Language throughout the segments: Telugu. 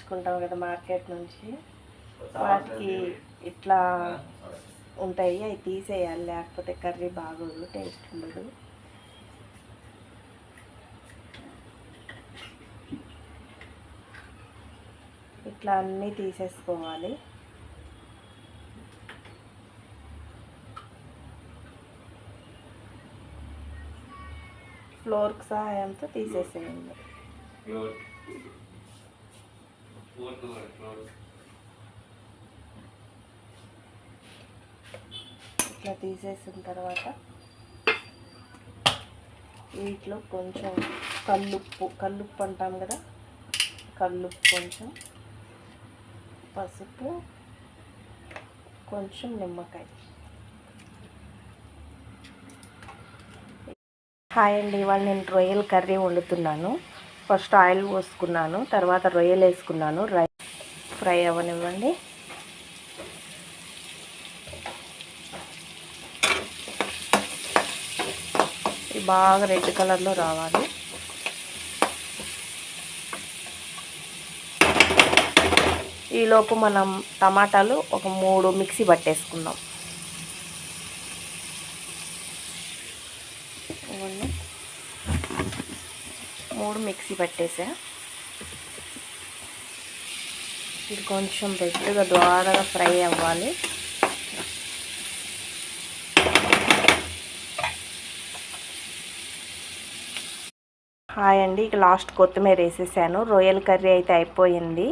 తెచ్చుకుంటాం కదా మార్కెట్ నుంచి, వాటికి ఇట్లా ఉంటాయి, అవి తీసేయాలి, లేకపోతే కర్రీ బాగోదు, టేస్ట్ ఉండదు. ఇట్లా అన్నీ తీసేసుకోవాలి. ఫ్లోర్క్ సహాయంతో తీసేసేయండి. ఇట్లా తీసేసిన తర్వాత వీటిలో కొంచెం కల్లుప్పు అంటాం కదా, కల్లుప్పు కొంచెం, పసుపు, కొంచెం నిమ్మకాయ. హాయ్ అండి, ఇవాళ నేను రొయ్యల కర్రీ వండుతున్నాను. ఫస్ట్ ఆయిల్ పోసుకున్నాను, తర్వాత రొయ్యలు వేసుకున్నాను. ఫ్రై అవ్వనివ్వండి. ఇది బాగా రెడ్ కలర్లో రావాలి. ఈలోపు మనం టమాటాలు ఒక 3 మిక్సీ పట్టేసుకుందాం. 3 మిక్సీ పట్టేసా. ఇది కొంచెం రెడ్గా ద్వారగా ఫ్రై అవ్వాలి. హాయ్ అండి, ఇక లాస్ట్ కొత్తిమీర వేసేసాను. రొయ్యల కర్రీ అయితే అయిపోయింది.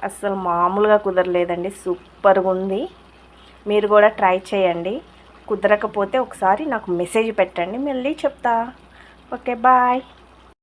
అసలు మామూలుగా కుదరలేదండి, సూపర్గా ఉంది. మీరు కూడా ట్రై చేయండి. కుదరకపోతే ఒకసారి నాకు మెసేజ్ పెట్టండి, మళ్ళీ చెప్తా. Okay, bye.